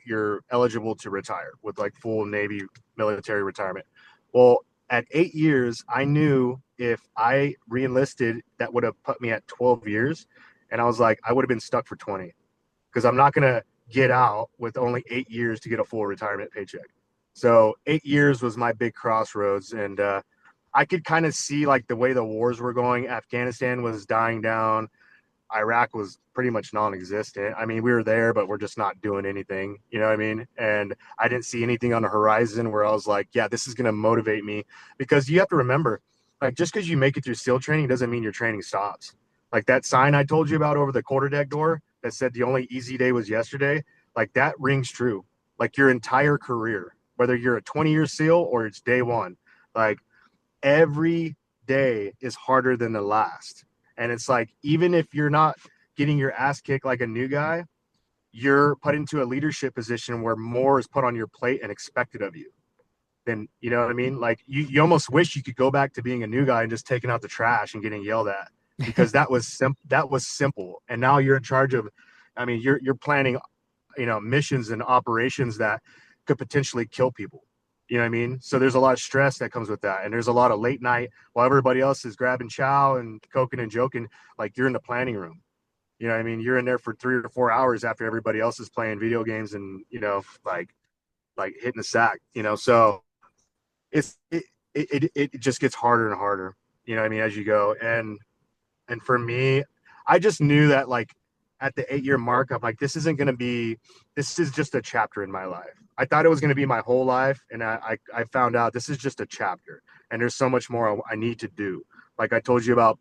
you're eligible to retire with like full Navy military retirement. Well, at 8 years, I knew if I re-enlisted, that would have put me at 12 years. And I was like, I would have been stuck for 20, because I'm not going to get out with only 8 years to get a full retirement paycheck. So 8 years was my big crossroads. And I could kind of see like the way the wars were going. Afghanistan was dying down. Iraq was pretty much non-existent. I mean, we were there, but we're just not doing anything. You know what I mean? And I didn't see anything on the horizon where I was like, yeah, this is going to motivate me. Because you have to remember, like, just because you make it through SEAL training doesn't mean your training stops. Like that sign I told you about over the quarterdeck door that said the only easy day was yesterday, like that rings true. Like your entire career, whether you're a 20-year SEAL or it's day one, like every day is harder than the last. And it's like, even if you're not getting your ass kicked like a new guy, you're put into a leadership position where more is put on your plate and expected of you. Then, you know what I mean? Like you almost wish you could go back to being a new guy and just taking out the trash and getting yelled at, because that was simple. And now you're in charge of, I mean, you're planning, missions and operations that could potentially kill people. You know what I mean? So there's a lot of stress that comes with that. And there's a lot of late night while everybody else is grabbing chow and coking and joking, like you're in the planning room. You know what I mean? You're in there for 3 or 4 hours after everybody else is playing video games and, like hitting the sack, so it just gets harder and harder, I mean, as you go. And for me, I just knew that like at the 8-year mark, I'm like, this is just a chapter in my life. I thought it was going to be my whole life. And I found out this is just a chapter, and there's so much more I need to do. Like I told you about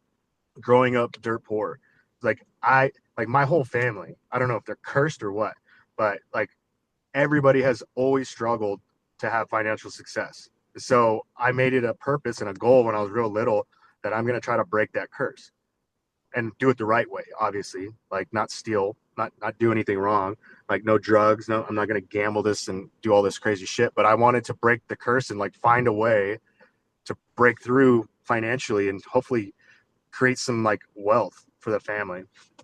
growing up dirt poor. Like my whole family, I don't know if they're cursed or what, but like everybody has always struggled to have financial success. So I made it a purpose and a goal when I was real little that I'm going to try to break that curse and do it the right way, obviously, like not steal, not do anything wrong, like no drugs, no, I'm not going to gamble this and do all this crazy shit. But I wanted to break the curse and like find a way to break through financially and hopefully create some like wealth for the family,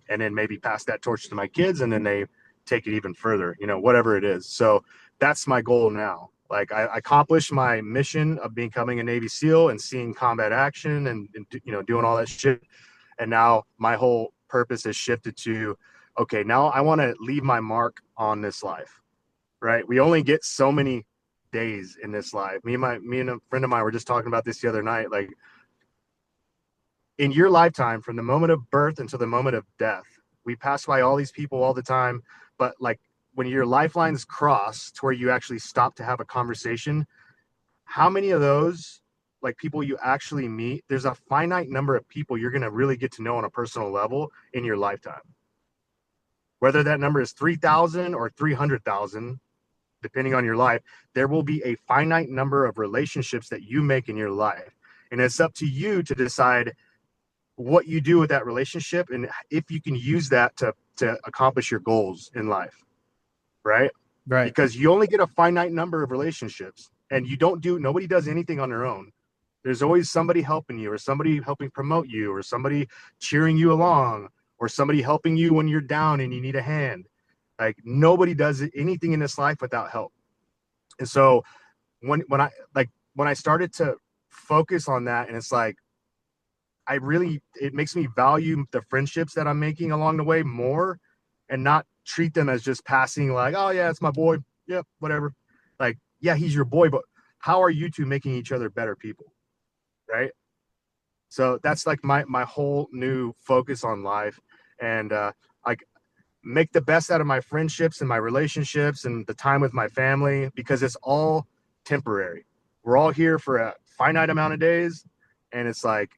and then maybe pass that torch to my kids, and then they take it even further, whatever it is. So that's my goal now. Like I accomplished my mission of becoming a Navy SEAL and seeing combat action and doing all that shit. And now my whole purpose has shifted to, okay, now I want to leave my mark on this life, right? We only get so many days in this life. Me and a friend of mine were just talking about this the other night. Like in your lifetime, from the moment of birth until the moment of death, we pass by all these people all the time. But like when your lifelines cross to where you actually stop to have a conversation, how many of those like people you actually meet, there's a finite number of people you're going to really get to know on a personal level in your lifetime. Whether that number is 3,000 or 300,000, depending on your life, there will be a finite number of relationships that you make in your life. And it's up to you to decide what you do with that relationship and if you can use that to accomplish your goals in life, right? Right. Because you only get a finite number of relationships, and nobody does anything on their own. There's always somebody helping you, or somebody helping promote you, or somebody cheering you along, or somebody helping you when you're down and you need a hand. Like nobody does anything in this life without help. And so when I started to focus on that, and it's like, it makes me value the friendships that I'm making along the way more, and not treat them as just passing, like, oh yeah, it's my boy. Yeah, whatever. Like, yeah, he's your boy, but how are you two making each other better people? Right. So that's like my whole new focus on life, and like make the best out of my friendships and my relationships and the time with my family, because it's all temporary. We're all here for a finite amount of days, and it's like,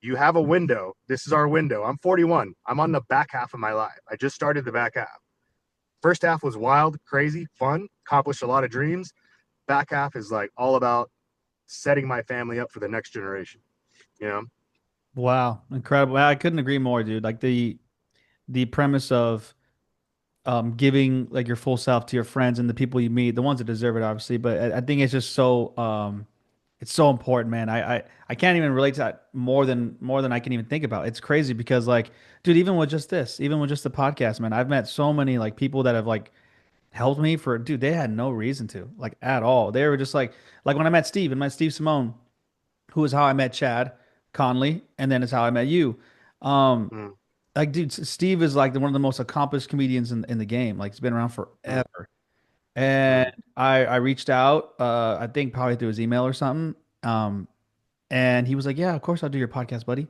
you have a window. This is our window. I'm 41. I'm on the back half of my life. I just started the back half. First half was wild, crazy, fun, accomplished a lot of dreams. Back half is like all about setting my family up for the next generation, you know? Wow, incredible. I couldn't agree more, dude. Like the premise of giving like your full self to your friends and the people you meet, the ones that deserve it, obviously. But I think it's just so it's so important, man. I can't even relate to that more than I can even think about. It's crazy because like, dude, even with just this, even with just the podcast, man, I've met so many like people that have like helped me for, dude, they had no reason to, like at all. They were just like when I met Steve and met Steve Simone, who is how I met Chad Conley, and then it's how I met you. Um, Mm, like, dude, Steve is like one of the most accomplished comedians in the game. Like, he's been around mm, forever. And mm, I reached out, I think probably through his email or something. Um, and he was like, "Yeah, of course I'll do your podcast, buddy."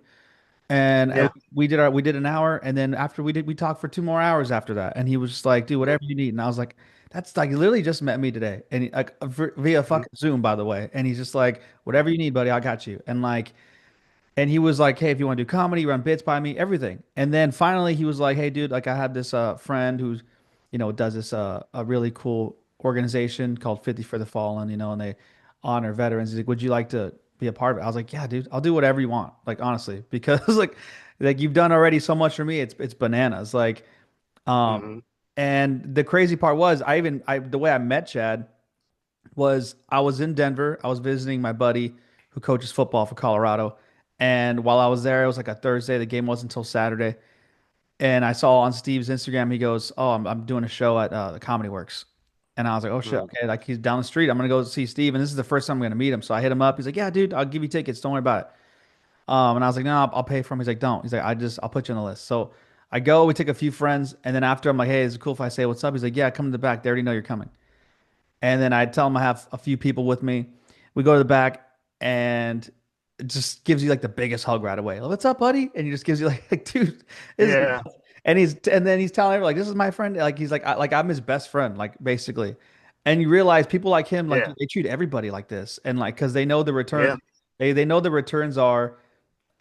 And yeah, we did an hour, and then after we talked for 2 more hours after that. And he was just like, "Dude, mm, whatever you need." And I was like, "That's like you literally just met me today," and like via mm, fucking Zoom, by the way. And he's just like, "Whatever you need, buddy, I got you." And like. And he was like, "Hey, if you want to do comedy, run bits by me, everything." And then finally he was like, "Hey, dude, like I have this friend who's, does this a really cool organization called 50 for the Fallen, and they honor veterans." He's like, "Would you like to be a part of it?" I was like, "Yeah, dude, I'll do whatever you want." Like honestly, because like you've done already so much for me. It's bananas. Like um mm, and the crazy part was the way I met Chad was I was in Denver. I was visiting my buddy who coaches football for Colorado. And while I was there, it was like a Thursday. The game wasn't until Saturday. And I saw on Steve's Instagram, he goes, "Oh, I'm doing a show at the Comedy Works." And I was like, "Oh shit, mm, okay." Like he's down the street. I'm gonna go see Steve, and this is the first time I'm gonna meet him. So I hit him up. He's like, "Yeah, dude, I'll give you tickets. Don't worry about it." And I was like, "No, I'll pay for him." He's like, "Don't." He's like, I'll put you on the list." So I go. We take a few friends, and then after I'm like, "Hey, is it cool if I say what's up?" He's like, "Yeah, come to the back. They already know you're coming." And then I tell him I have a few people with me. We go to the back, and it just gives you like the biggest hug right away. Like, "What's up, buddy?" And he just gives you like dude, this is yeah, and then he's telling everyone like, "This is my friend." Like he's like, I'm his best friend, like basically. And you realize people like him, like yeah, they treat everybody like this, and like because they know the return, yeah, they know the returns are,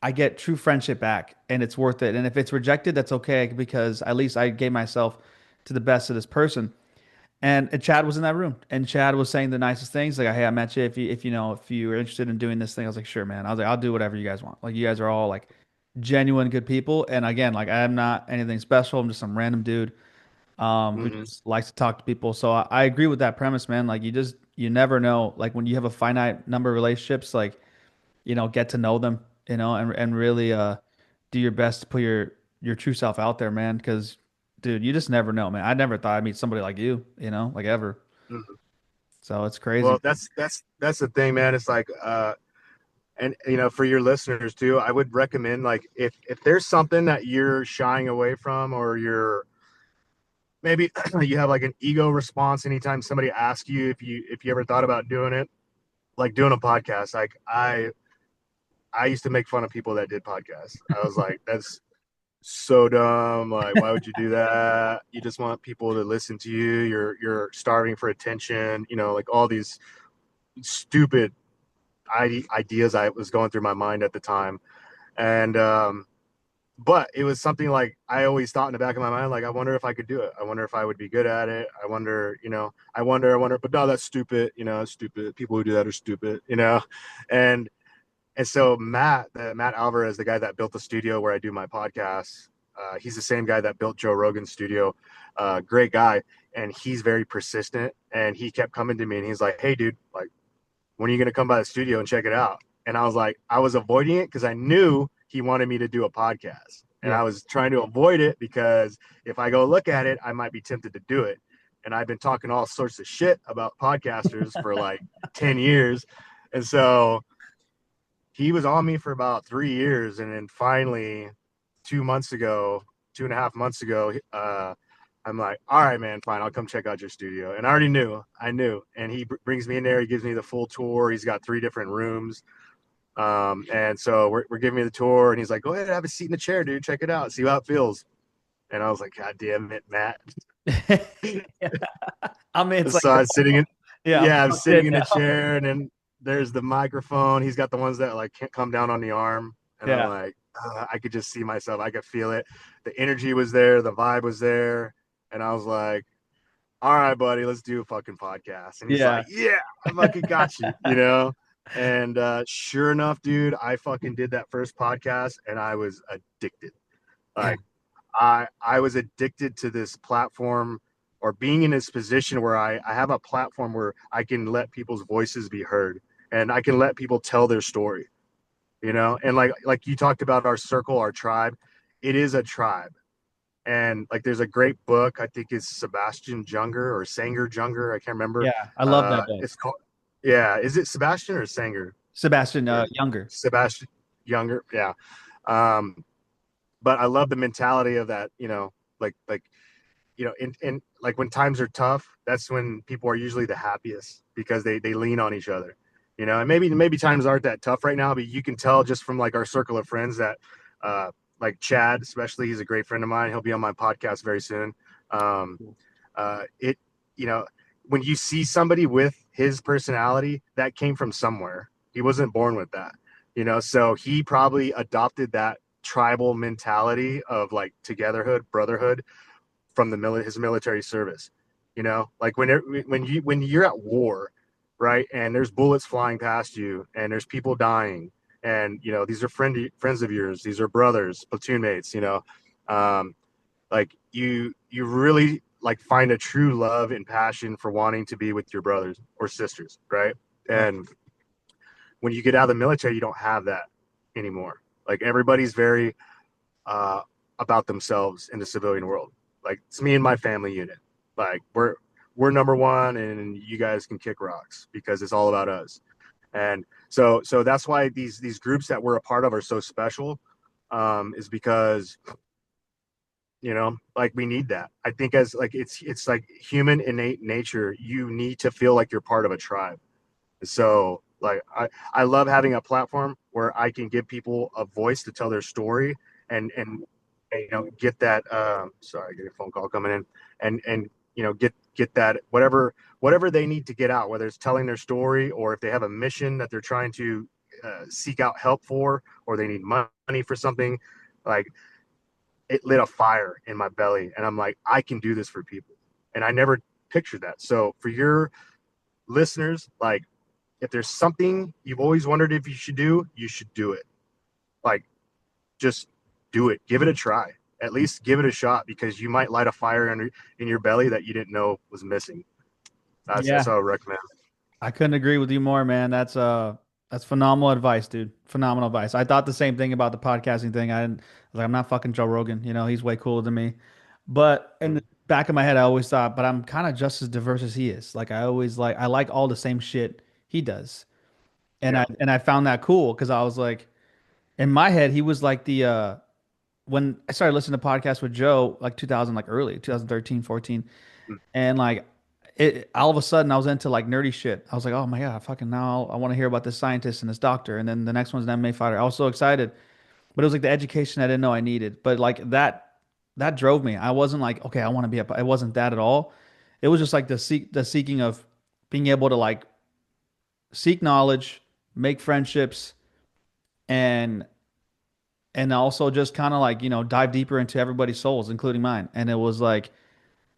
I get true friendship back, and it's worth it. And if it's rejected, that's okay because at least I gave myself to the best of this person. And Chad was in that room, and Chad was saying the nicest things. Like, hey, I met you. If you were interested in doing this thing, I was like, sure, man. I was like, I'll do whatever you guys want. Like, you guys are all like genuine good people. And again, like, I'm not anything special. I'm just some random dude who Hmm. just likes to talk to people. So I agree with that premise, man. Like, you never know. Like, when you have a finite number of relationships, like, get to know them, and really do your best to put your true self out there, man. Because, dude, you just never know, man. I never thought I'd meet somebody like you, like ever. Hmm. So it's crazy. Well, that's the thing, man. It's like, and for your listeners too, I would recommend, like, if there's something that you're shying away from, or you're maybe you have like an ego response anytime somebody asks you if you ever thought about doing it, like doing a podcast. Like I used to make fun of people that did podcasts. I was like, that's so dumb. Like, why would you do that? You just want people to listen to you. You're starving for attention. Like all these stupid ideas I was going through my mind at the time. And but it was something like I always thought in the back of my mind, like, I wonder if I could do it. I wonder if I would be good at it. I wonder, I wonder, but no, that's stupid. It's stupid. People who do that are stupid. And so Matt Alvarez, the guy that built the studio where I do my podcast, he's the same guy that built Joe Rogan's studio. Great guy, and he's very persistent. And he kept coming to me, and he's like, "Hey, dude, like, when are you gonna come by the studio and check it out?" And I was like, I was avoiding it because I knew he wanted me to do a podcast, and Yeah. I was trying to avoid it because if I go look at it, I might be tempted to do it. And I've been talking all sorts of shit about podcasters for like 10 years. And so he was on me for about 3 years. And then finally, 2 months ago, 2.5 months ago, I'm like, all right, man, fine. I'll come check out your studio. And I knew. And he brings me in there. He gives me the full tour. He's got 3 different rooms. And so we're giving me the tour. And he's like, go ahead, have a seat in the chair, dude. Check it out. See how it feels. And I was like, God damn it, Matt. Yeah. I mean, it's like, So I'm I'm tucked sitting in in now. the chair, and then there's the microphone. He's got the ones that like can't come down on the arm. And I'm Yeah. like, I could just see myself. I could feel it. The energy was there. The vibe was there. And I was like, all right, buddy, let's do a fucking podcast. And he's Yeah. like, yeah, I fucking got you. And sure enough, dude, I fucking did that first podcast, and I was addicted. Yeah. Like, I was addicted to this platform, or being in this position where I have a platform where I can let people's voices be heard, and I can let people tell their story. And like you talked about our circle, our tribe, it is a tribe. And like there's a great book, I think it's Sebastian Junger or Sanger Junger, I can't remember. Yeah. I love that book. It's called, yeah, is it Sebastian or Sanger? Sebastian Or Younger. Sebastian Younger, yeah. um but I love the mentality of that, like in like when times are tough, that's when people are usually the happiest because they lean on each other. And maybe times aren't that tough right now, but you can tell just from like our circle of friends that like Chad, especially, he's a great friend of mine. He'll be on my podcast very soon. Um, it you know when you see somebody with his personality, that came from somewhere. He wasn't born with that. So he probably adopted that tribal mentality of like togetherhood, brotherhood, from his military service. Like when you're at war, right, and there's bullets flying past you, and there's people dying, and these are friends of yours, these are brothers, platoon mates. Um, like you really like find a true love and passion for wanting to be with your brothers or sisters, right? Right. And when you get out of the military, you don't have that anymore. Like everybody's very uh, about themselves in the civilian world. Like it's me and my family unit. Like we're number one, and you guys can kick rocks because it's all about us. And so that's why these groups that we're a part of are so special, is because like we need that. I think as like it's like human innate nature. You need to feel like you're part of a tribe. So like I love having a platform where I can give people a voice to tell their story, and get that sorry, I get a phone call coming in, and get that whatever they need to get out, whether it's telling their story, or if they have a mission that they're trying to seek out help for, or they need money for something. Like, it lit a fire in my belly, and I'm like, I can do this for people. And I never picture that. So for your listeners, like, if there's something you've always wondered if you should do, you should do it. Like, just do it. Give it a try. At least give it a shot, because you might light a fire in your belly that you didn't know was missing. That's Yeah, what I would recommend. I couldn't agree with you more, man. That's phenomenal advice, dude. Phenomenal advice. I thought the same thing about the podcasting thing. I was like, I'm not fucking Joe Rogan. You know, he's way cooler than me. But in the back of my head, I always thought, but I'm kind of just as diverse as he is. Like I like all the same shit he does. Yeah. And I found that cool because I was like, in my head, he was like the when I started listening to podcasts with Joe, like 2000, like early 2013, 14, and like it all of a sudden I was into like nerdy shit. I was like, oh my God, fucking now I want to hear about this scientist and this doctor. And then the next one's an MMA fighter. I was so excited. But it was like the education I didn't know I needed. But like that drove me. I wasn't like, okay, I want to be it wasn't that at all. It was just like the seeking of being able to like seek knowledge, make friendships, and also just kind of like, dive deeper into everybody's souls, including mine. And it was like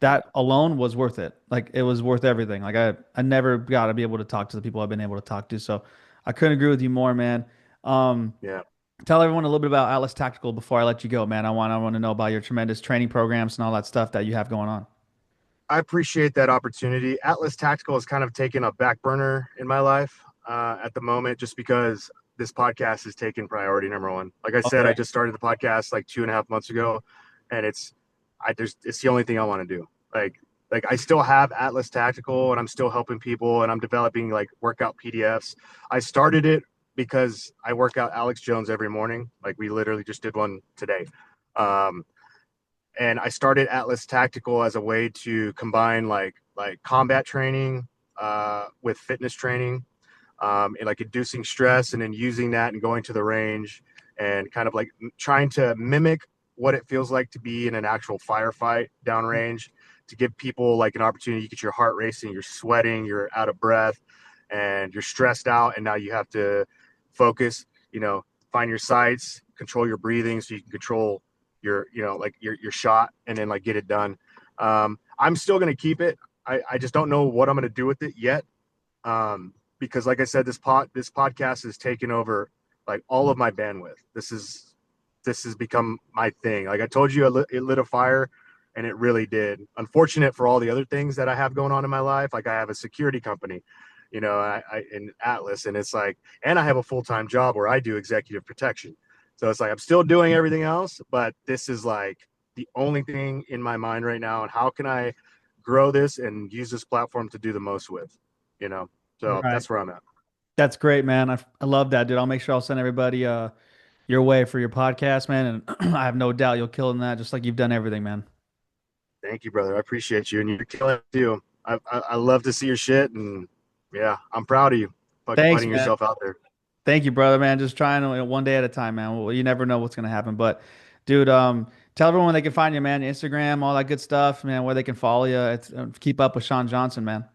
that alone was worth it. Like it was worth everything. Like I never got to be able to talk to the people I've been able to talk to. So I couldn't agree with you more, man. Um, Yeah. Tell everyone a little bit about Atlas Tactical before I let you go, man. I want to know about your tremendous training programs and all that stuff that you have going on. I appreciate that opportunity. Atlas Tactical has kind of taken a back burner in my life at the moment, just because this podcast is taking priority number one. Like I said, Okay. I just started the podcast like 2.5 months ago, and it's the only thing I want to do. Like I still have Atlas Tactical, and I'm still helping people, and I'm developing like workout PDFs. I started it because I work out Alex Jones every morning. Like we literally just did one today. Um, and I started Atlas Tactical as a way to combine like combat training with fitness training, and like inducing stress, and then using that and going to the range and kind of like trying to mimic what it feels like to be in an actual firefight downrange, to give people like an opportunity. You get your heart racing, you're sweating, you're out of breath, and you're stressed out, and now you have to focus, find your sights, control your breathing so you can control your shot, and then like get it done. I'm still going to keep it. I just don't know what I'm going to do with it yet. Because like I said, this podcast has taken over like all of my bandwidth. This has become my thing. Like I told you, it lit a fire, and it really did. Unfortunate for all the other things that I have going on in my life. Like I have a security company, I in Atlas, and it's like, and I have a full-time job where I do executive protection. So it's like I'm still doing everything else, but this is like the only thing in my mind right now. And how can I grow this and use this platform to do the most with, you know? So Right. that's where I'm at. That's great, man. I love that, dude. I'll make sure I'll send everybody your way for your podcast, man. And I have no doubt you'll kill in that, just like you've done everything, man. Thank you, brother. I appreciate you, and you're killing it too. I love to see your shit, and yeah, I'm proud of you. Fucking Thanks, putting man. yourself out there. Thank you, brother, man. Just trying to one day at a time, man. Well, you never know what's gonna happen. But, dude, tell everyone they can find you, man. Instagram, all that good stuff, man. Where they can follow you. Keep up with Shawn Johnson, man.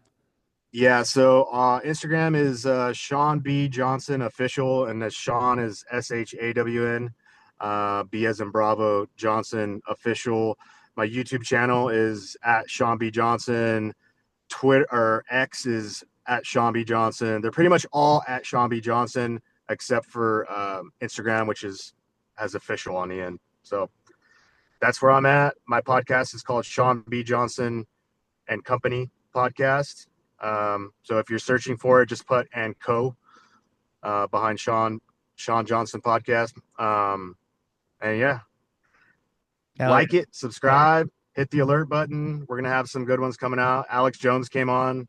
Yeah, so Instagram is Shawn B Johnson official, and that Shawn is SHAWN, B as in Bravo, Johnson official. My YouTube channel is at Shawn B Johnson. Twitter or X is at Shawn B Johnson. They're pretty much all at Shawn B Johnson except for Instagram, which has official on the end. So that's where I'm at. My podcast is called Shawn B Johnson and Company Podcast. So if you're searching for it, just put and co behind Shawn Johnson Podcast. And yeah, Hell like it, subscribe, hit the alert button. We're gonna have some good ones coming out. Alex Jones came on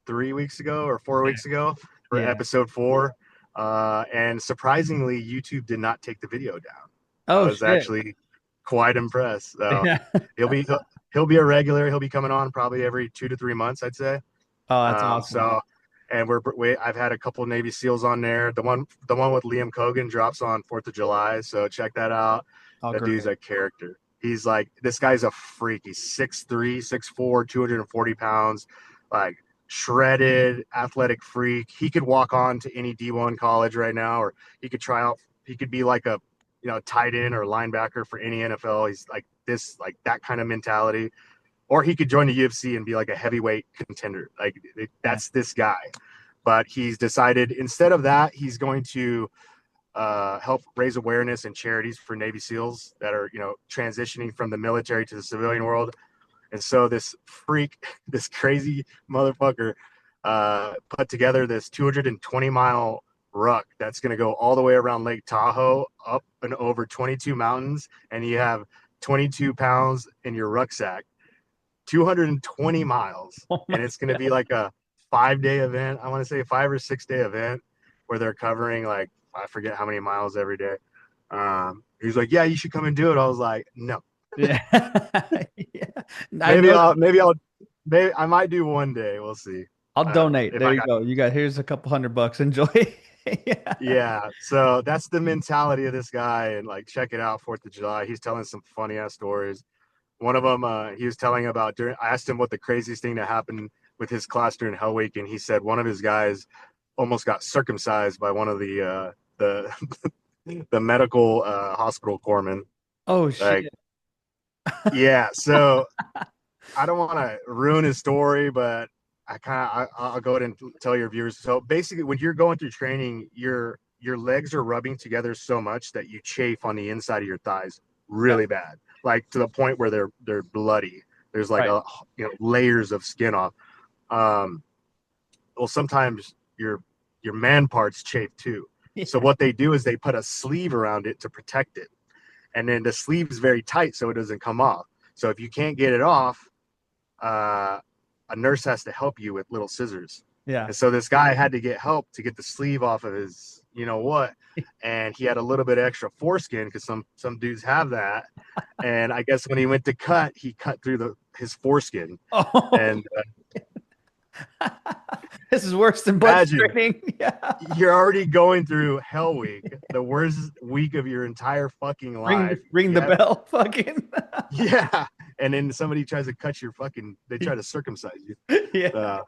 3 weeks ago or 4 weeks ago for yeah. episode 4. And surprisingly, YouTube did not take the video down. I Oh was shit. actually quite impressed. So Yeah. he'll be he'll be a regular. He'll be coming on probably every 2 to 3 months, I'd say. Oh, that's awesome. So, and I've had a couple of Navy SEALs on there. The one with Liam Cogan drops on 4th of July. So check that out. Oh, That great. dude's a character. He's like, this guy's a freak. He's 6'3", 6'4", 240 pounds, like shredded, athletic freak. He could walk on to any D1 college right now, or he could try out. He could be like a, tight end or linebacker for any NFL. He's like that kind of mentality. or he could join the UFC and be like a heavyweight contender. Like that's this guy. But he's decided instead of that, he's going to help raise awareness and charities for Navy SEALs that are, transitioning from the military to the civilian world. And so this freak, this crazy motherfucker, put together this 220-mile ruck that's going to go all the way around Lake Tahoe, up and over 22 mountains, and you have 22 pounds in your rucksack, 220 miles, and it's going to be like a 5-day event. I want to say 5 or 6 day event where they're covering like, I forget how many miles every day. He's like, yeah, you should come and do it. I was like, no. Yeah. Yeah. Maybe I might do one day. We'll see. I'll donate. There you go. Here's a couple $100. Enjoy. Yeah. Yeah. So that's the mentality of this guy. And like, check it out. 4th of July. He's telling some funny ass stories. One of them, he was telling about I asked him what the craziest thing that happened with his class during Hell Week. And he said one of his guys almost got circumcised by one of the medical hospital corpsmen. Oh shit. Yeah. So I don't want to ruin his story, but I'll go ahead and tell your viewers. So basically, when you're going through training, your legs are rubbing together so much that you chafe on the inside of your thighs really bad, like to the point where they're bloody. There's like layers of skin off. Well, sometimes your man parts chafe too. Yeah. So what they do is they put a sleeve around it to protect it, and then the sleeve is very tight so it doesn't come off. So if you can't get it off, a nurse has to help you with little scissors. Yeah. And so this guy had to get help to get the sleeve off of his, and he had a little bit of extra foreskin because some dudes have that. And I guess when he went to cut, he cut through his foreskin. Oh. And this is worse than butt training. Yeah. You're already going through Hell Week, the worst week of your entire fucking life. Ring the bell, fucking. Yeah. And then somebody tries to cut they try to circumcise you. Yeah.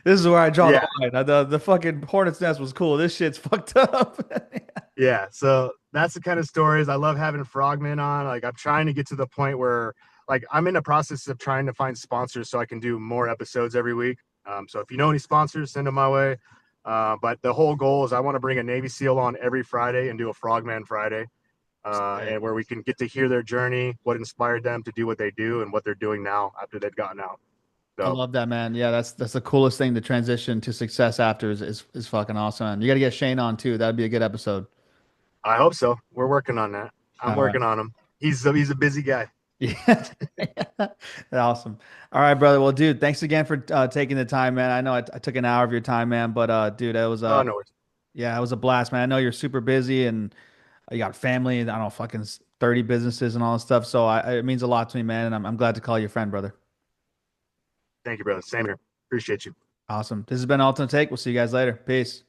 This is where I draw the line. The fucking hornet's nest was cool. This shit's fucked up. Yeah. So that's the kind of stories. I love having frogmen on. Like, I'm trying to get to the point where, like, I'm in the process of trying to find sponsors so I can do more episodes every week. So if you know any sponsors, send them my way. But the whole goal is I want to bring a Navy SEAL on every Friday and do a Frogman Friday. And where we can get to hear their journey, what inspired them to do what they do, and what they're doing now after they've gotten out. So, I love that, man. Yeah, that's the coolest thing. The transition to success after is fucking awesome. And you got to get Shane on too. That'd be a good episode. I hope so. We're working on that. I'm working on him. He's a busy guy. Yeah. Awesome. All right, brother. Well, dude, thanks again for taking the time, man. I know I took an hour of your time, man, but dude, it was no worries. Yeah, it was a blast, man. I know you're super busy and you got family and I don't know, fucking 30 businesses and all this stuff. So it means a lot to me, man. And I'm glad to call you a friend, brother. Thank you, brother. Same here. Appreciate you. Awesome. This has been Ultimate Take. We'll see you guys later. Peace.